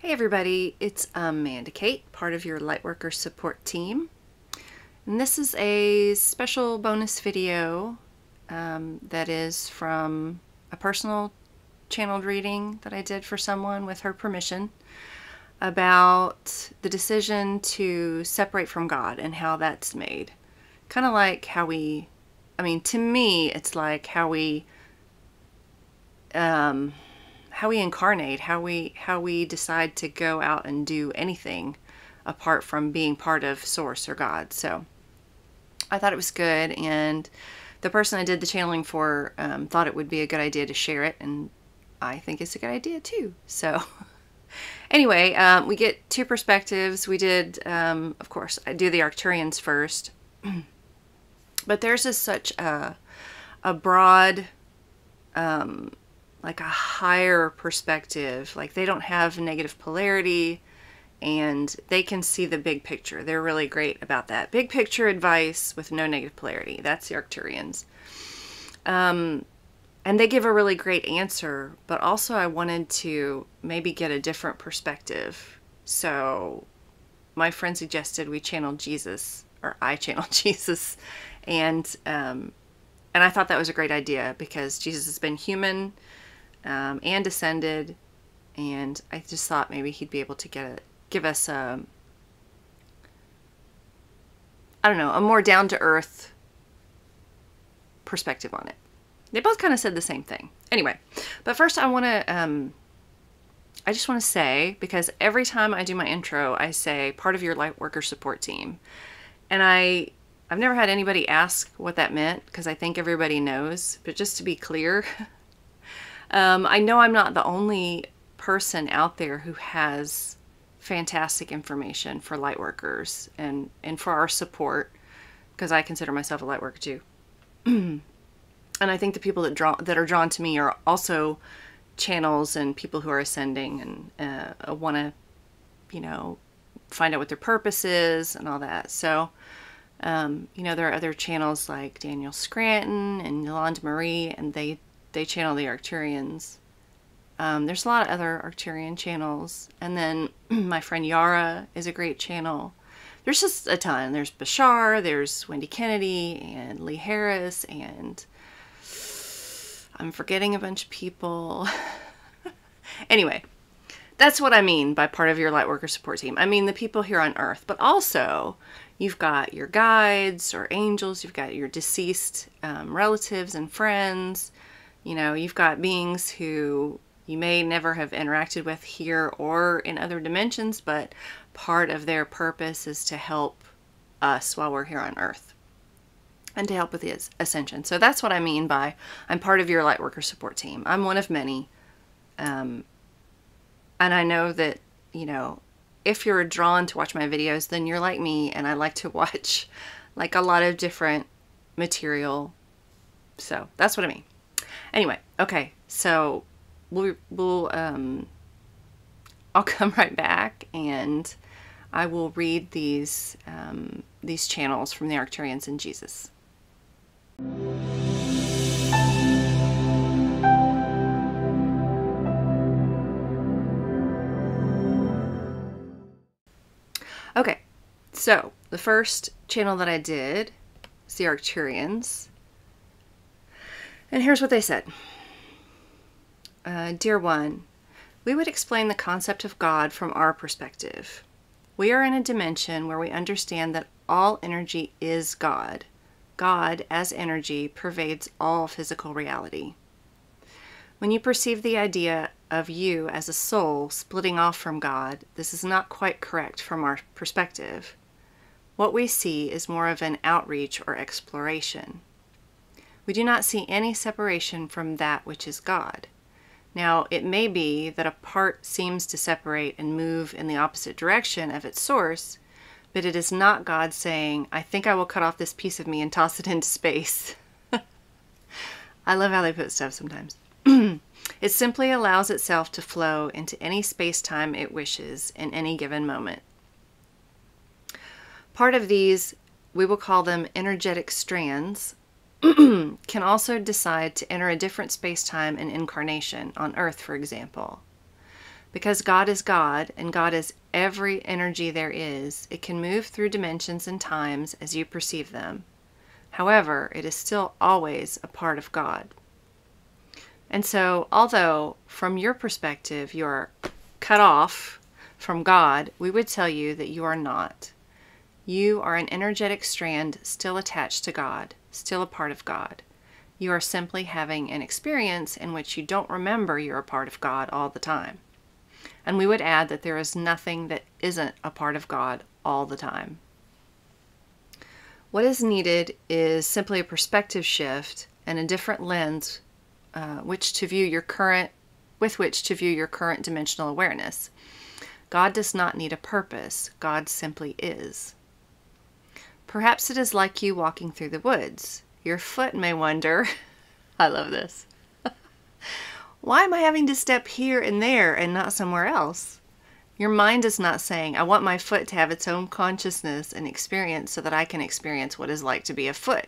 Hey everybody, it's Amanda Kate, part of your Lightworker support team. And this is a special bonus video that is from a personal channeled reading that I did for someone with her permission about the decision to separate from God and how that's made. Kind of like how to me, it's like how we incarnate, how we decide to go out and do anything apart from being part of Source or God. So I thought it was good, and the person I did the channeling for thought it would be a good idea to share it, and I think it's a good idea too. So anyway, we get two perspectives. We did, of course, I do the Arcturians first, but there's just such a broad, like a higher perspective. Like, they don't have negative polarity and they can see the big picture. They're really great about that. Big picture advice with no negative polarity. That's the Arcturians. And they give a really great answer, but also I wanted to maybe get a different perspective. So my friend suggested we channel Jesus, or I channel Jesus. And I thought that was a great idea because Jesus has been human and ascended, and I just thought maybe he'd be able to give us a more down-to-earth perspective on it. They both kind of said the same thing. Anyway, but first I just want to say, because every time I do my intro, I say part of your Lightworker support team, and I've never had anybody ask what that meant because I think everybody knows, but just to be clear, I know I'm not the only person out there who has fantastic information for lightworkers and for our support, because I consider myself a lightworker too. And I think the people that are drawn to me are also channels and people who are ascending and want to, find out what their purpose is and all that. So, there are other channels like Daniel Scranton and Yolanda Marie, and they channel the Arcturians. There's a lot of other Arcturian channels. And then my friend Yara is a great channel. There's just a ton. There's Bashar, there's Wendy Kennedy, and Lee Harris, and I'm forgetting a bunch of people. Anyway, that's what I mean by part of your Lightworker support team. I mean the people here on Earth, but also you've got your guides or angels, you've got your deceased relatives and friends. You've got beings who you may never have interacted with here or in other dimensions, but part of their purpose is to help us while we're here on Earth and to help with the ascension. So that's what I mean by I'm part of your Lightworker support team. I'm one of many. And I know that, if you're drawn to watch my videos, then you're like me, and I like to watch like a lot of different material. So that's what I mean. Anyway, okay, so I'll come right back and I will read these channels from the Arcturians and Jesus. Okay, so the first channel that I did is the Arcturians. And here's what they said. Dear one, we would explain the concept of God from our perspective. We are in a dimension where we understand that all energy is God. God, as energy, pervades all physical reality. When you perceive the idea of you as a soul splitting off from God, this is not quite correct from our perspective. What we see is more of an outreach or exploration. We do not see any separation from that which is God. Now, it may be that a part seems to separate and move in the opposite direction of its source, but it is not God saying, I think I will cut off this piece of me and toss it into space. I love how they put stuff sometimes. It simply allows itself to flow into any space-time it wishes in any given moment. Part of these, we will call them energetic strands, can also decide to enter a different space-time and incarnation, on Earth, for example. Because God is God, and God is every energy there is, it can move through dimensions and times as you perceive them. However, it is still always a part of God. And so, although from your perspective you are cut off from God, we would tell you that you are not. You are an energetic strand still attached to God, still a part of God. You are simply having an experience in which you don't remember you're a part of God all the time. And we would add that there is nothing that isn't a part of God all the time. What is needed is simply a perspective shift and a different lens with which to view your current dimensional awareness. God does not need a purpose. God simply is. Perhaps it is like you walking through the woods. Your foot may wonder, I love this, why am I having to step here and there and not somewhere else? Your mind is not saying, I want my foot to have its own consciousness and experience so that I can experience what it's like to be a foot.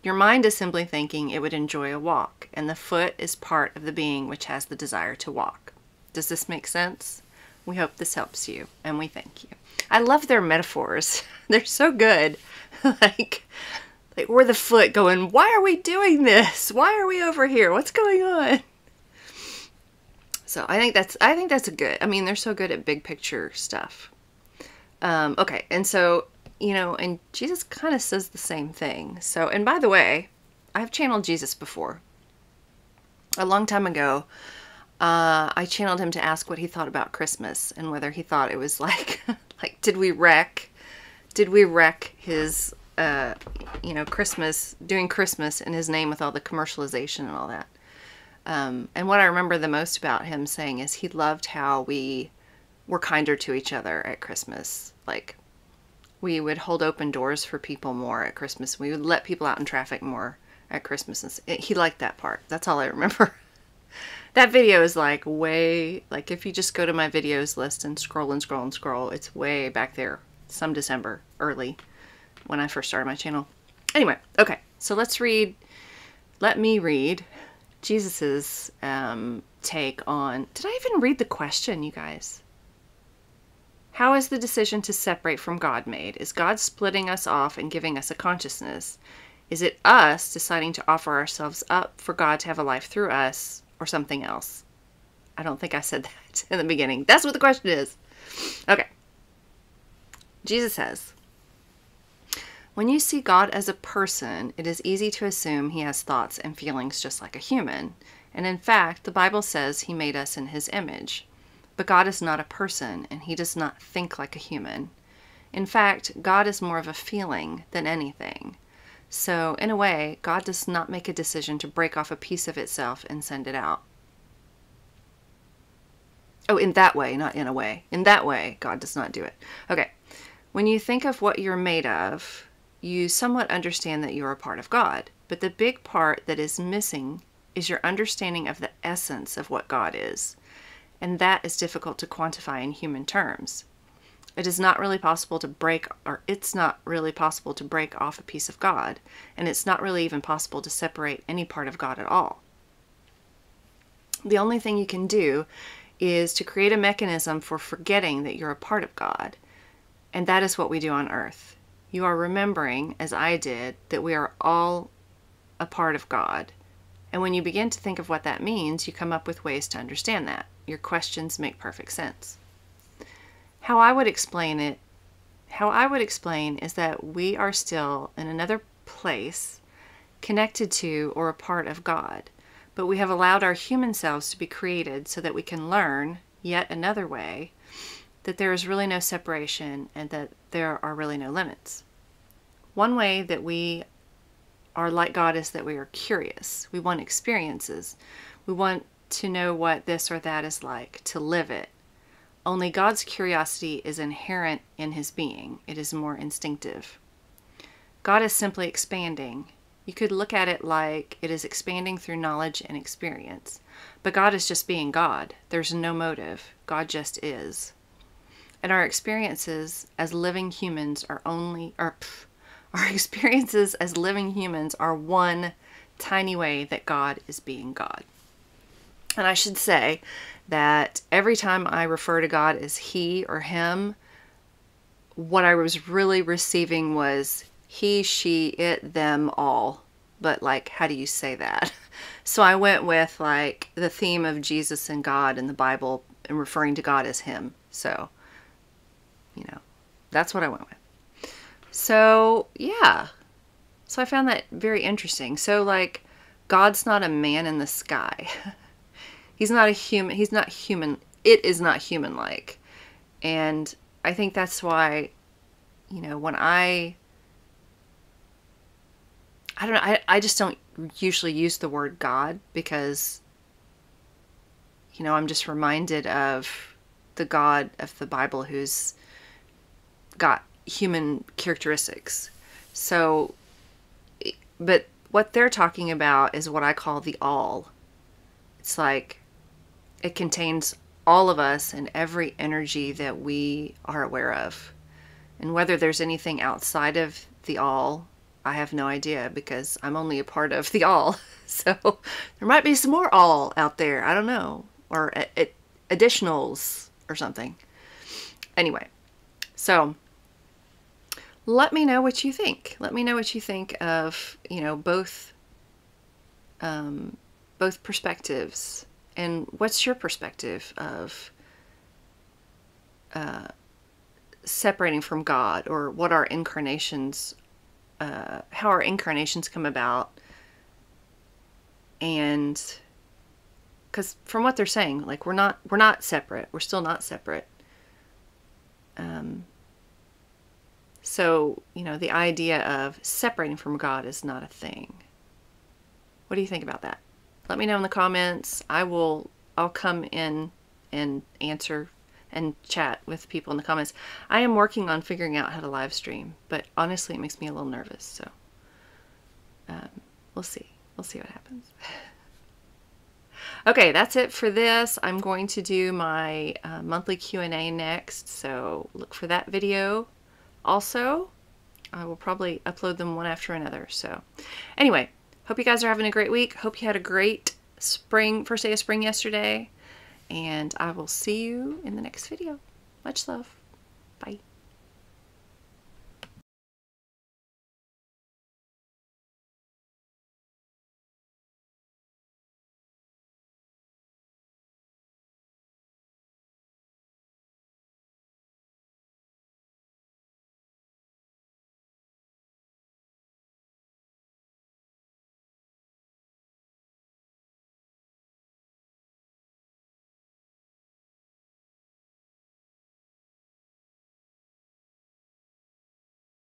Your mind is simply thinking it would enjoy a walk, and the foot is part of the being which has the desire to walk. Does this make sense? We hope this helps you, and we thank you. I love their metaphors. They're so good. like we're the foot going, why are we doing this? Why are we over here? What's going on? So I think that's a good, I mean, they're so good at big picture stuff. Okay. And so, and Jesus kind of says the same thing. So, and by the way, I've channeled Jesus before. A long time ago, I channeled him to ask what he thought about Christmas and whether he thought it was like, did we wreck his, Christmas, doing Christmas in his name with all the commercialization and all that. And what I remember the most about him saying is he loved how we were kinder to each other at Christmas. Like, we would hold open doors for people more at Christmas. We would let people out in traffic more at Christmas. And he liked that part. That's all I remember. That video is like if you just go to my videos list and scroll and scroll and scroll, it's way back there. Some December, early, when I first started my channel. Anyway, okay. So let me read Jesus's take on, did I even read the question, you guys? How is the decision to separate from God made? Is God splitting us off and giving us a consciousness? Is it us deciding to offer ourselves up for God to have a life through us, or something else? I don't think I said that in the beginning. That's what the question is. Okay. Jesus says, when you see God as a person, it is easy to assume he has thoughts and feelings just like a human. And in fact, the Bible says he made us in his image. But God is not a person, and he does not think like a human. In fact, God is more of a feeling than anything. So, in a way, God does not make a decision to break off a piece of itself and send it out. Oh, in that way, not in a way. In that way, God does not do it. Okay. When you think of what you're made of, you somewhat understand that you're a part of God. But the big part that is missing is your understanding of the essence of what God is. And that is difficult to quantify in human terms. It's not really possible to break off a piece of God. And it's not really even possible to separate any part of God at all. The only thing you can do is to create a mechanism for forgetting that you're a part of God. And that is what we do on earth. You are remembering, as I did, that we are all a part of God. And when you begin to think of what that means, you come up with ways to understand that. Your questions make perfect sense. How I would explain is that we are still in another place, connected to or a part of God. But we have allowed our human selves to be created so that we can learn, yet another way, that there is really no separation and that there are really no limits. One way that we are like God is that we are curious. We want experiences. We want to know what this or that is like, to live it. Only God's curiosity is inherent in his being. It is more instinctive. God is simply expanding. You could look at it like it is expanding through knowledge and experience. But God is just being God. There's no motive. God just is. And our experiences as living humans are one tiny way that God is being God. And I should say that every time I refer to God as he or him, what I was really receiving was he, she, it, them, all. But like, how do you say that? So I went with like the theme of Jesus and God in the Bible and referring to God as him. So, you know, that's what I went with. So, yeah. So I found that very interesting. So like, God's not a man in the sky. He's not a human. He's not human. It is not human-like. And I think that's why, you know, when I don't know, I just don't usually use the word God because, you know, I'm just reminded of the God of the Bible who's got human characteristics. So, but what they're talking about is what I call the all. It's like it contains all of us and every energy that we are aware of. And whether there's anything outside of the all, I have no idea because I'm only a part of the all. So there might be some more all out there. I don't know. Or additionals or something. Anyway, so let me know what you think. Let me know what you think of, you know, both perspectives. And what's your perspective of separating from God, or what our incarnations, how our incarnations come about? And because from what they're saying, like we're not separate. We're still not separate. So, you know, the idea of separating from God is not a thing. What do you think about that? Let me know in the comments. I'll come in and answer and chat with people in the comments. I am working on figuring out how to live stream, but honestly, it makes me a little nervous. So we'll see. We'll see what happens. Okay, that's it for this. I'm going to do my monthly Q&A next, so look for that video. Also, I will probably upload them one after another. So anyway, hope you guys are having a great week. Hope you had a great spring, first day of spring yesterday. And I will see you in the next video. Much love. Bye.